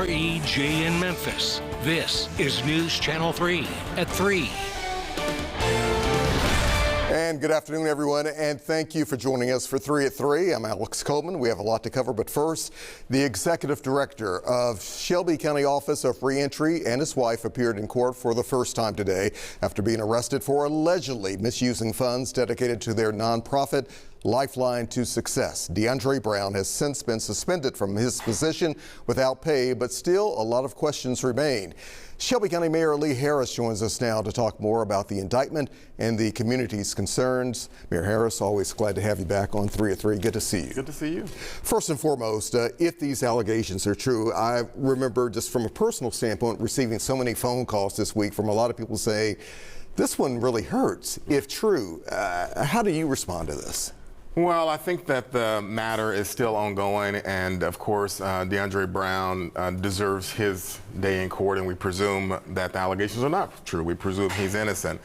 WREJ in Memphis. This is News Channel 3 at 3. And good afternoon, everyone, and thank you for joining us for 3 at 3. I'm Alex Coleman. We have a lot to cover, but first, the executive director of Shelby County Office of Reentry and his wife appeared in court for the first time today after being arrested for allegedly misusing funds dedicated to their nonprofit Lifeline to Success. DeAndre Brown has since been suspended from his position without pay, but still a lot of questions remain. Shelby County Mayor Lee Harris joins us now to talk more about the indictment and the community's concerns. Mayor Harris, always glad to have you back on 3 at 3. Good to see you. Good to see you. First and foremost, if these allegations are true, I remember just from a personal standpoint receiving so many phone calls this week from a lot of people saying, this one really hurts. If true, how do you respond to this? Well, I think that the matter is still ongoing, and of course, DeAndre Brown deserves his day in court, and we presume that the allegations are not true. We presume he's innocent.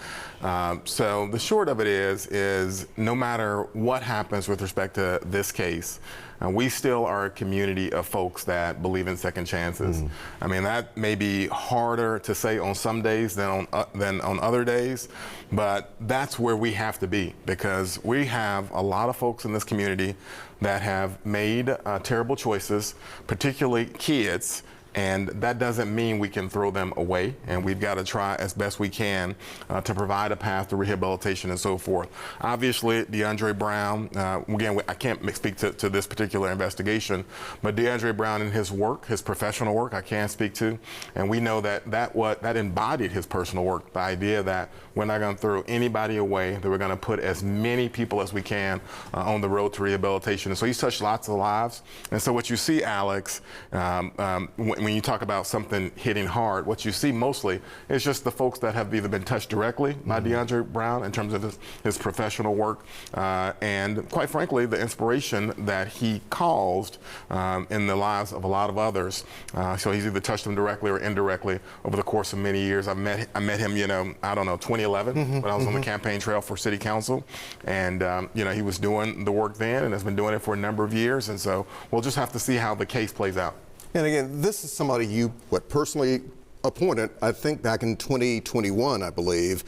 So the short of it is no matter what happens with respect to this case, we still are a community of folks that believe in second chances. I mean, that may be harder to say on some days than on other days, but that's where we have to be, because we have a lot of folks in this community that have made terrible choices, particularly kids. And that doesn't mean we can throw them away, and we've got to try as best we can to provide a path to rehabilitation and so forth. Obviously, DeAndre Brown, again, I can't speak to this particular investigation, but DeAndre Brown and his work, his professional work, I can speak to, and we know that embodied his personal work, the idea that we're not going to throw anybody away, that we're going to put as many people as we can on the road to rehabilitation. And so he's touched lots of lives. And so what you see, Alex, when you talk about something hitting hard, what you see mostly is just the folks that have either been touched directly by DeAndre Brown in terms of his professional work, and quite frankly, the inspiration that he caused in the lives of a lot of others. So he's either touched them directly or indirectly over the course of many years. I met him, I don't know, 2011 when I was on the campaign trail for city council, and he was doing the work then and has been doing it for a number of years, and so we'll just have to see how the case plays out. And again, this is somebody you personally appointed, I think back in 2021, I believe.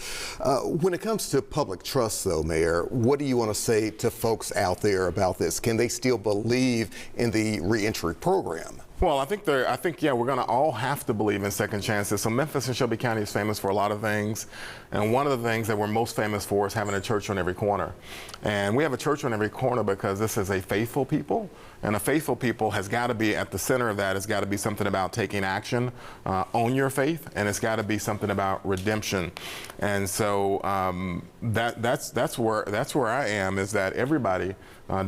When it comes to public trust, though, Mayor, what do you want to say to folks out there about this? Can they still believe in the reentry program? Well, I think we're going to all have to believe in second chances. So Memphis and Shelby County is famous for a lot of things, and one of the things that we're most famous for is having a church on every corner. And we have a church on every corner because this is a faithful people, and a faithful people has got to be at the center of that. It's got to be something about taking action on your faith, and it's got to be something about redemption. And so that's where I am, is that everybody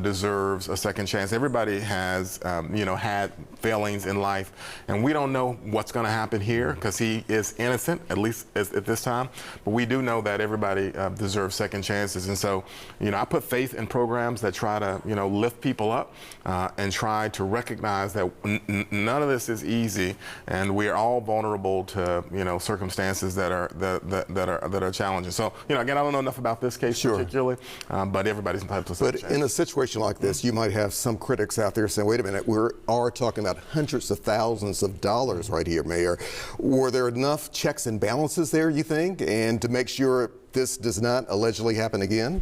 deserves a second chance. Everybody has had failings in life, and we don't know what's going to happen here because he is innocent, at least at this time, but we do know that everybody deserves second chances. And so I put faith in programs that try to lift people up and try to recognize that none of this is easy, and we are all vulnerable to circumstances that are challenging. So again, I don't know enough about this case particularly, but everybody's entitled to second chance. In a situation like this, you might have some critics out there saying, wait a minute, we are talking about hundreds of thousands of dollars right here, Mayor. Were there enough checks and balances there, you think, and to make sure this does not allegedly happen again?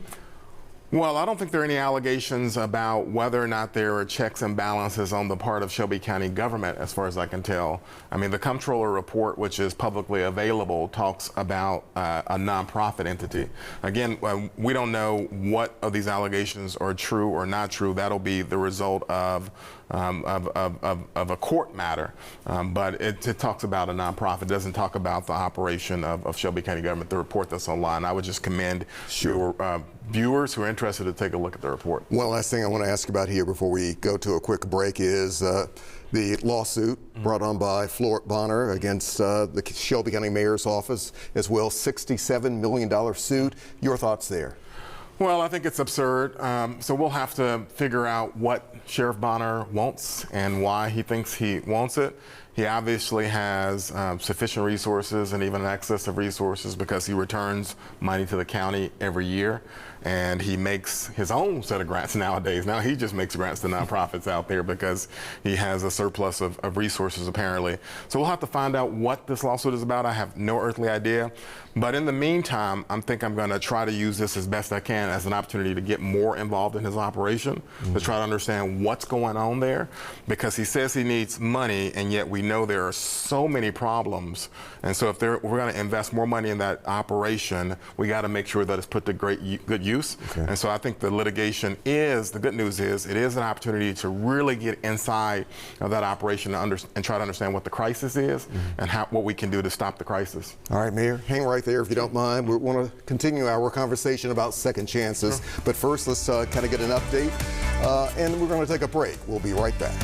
Well, I don't think there are any allegations about whether or not there are checks and balances on the part of Shelby County government, as far as I can tell. I mean, the Comptroller report, which is publicly available, talks about a nonprofit entity. Again, we don't know what of these allegations are true or not true. That'll be the result of a court matter, but it talks about a nonprofit. It doesn't talk about the operation of Shelby County government, the report that's online. I would just commend your viewers who are interested to take a look at the report. One last thing I want to ask about here before we go to a quick break is the lawsuit brought on by Floyd Bonner against the Shelby County Mayor's office as well, $67 million suit. Your thoughts there? Well, I think it's absurd. So we'll have to figure out what Sheriff Bonner wants and why he thinks he wants it. He obviously has sufficient resources and even an excess of resources because he returns money to the county every year. And he makes his own set of grants nowadays. Now he just makes grants to nonprofits out there because he has a surplus of resources apparently. So we'll have to find out what this lawsuit is about. I have no earthly idea. But in the meantime, I'm going to try to use this as best I can as an opportunity to get more involved in his operation, to try to understand what's going on there, because he says he needs money, and yet we know there are so many problems. And so if we're going to invest more money in that operation, we got to make sure that it's put to good use. Okay. And so I think the litigation the good news is, it is an opportunity to really get inside of that operation and try to understand what the crisis is and what we can do to stop the crisis. All right, Mayor, hang right there if you don't mind. We want to continue our conversation about second chances. Sure. But first, let's kind of get an update, and we're going to take a break. We'll be right back.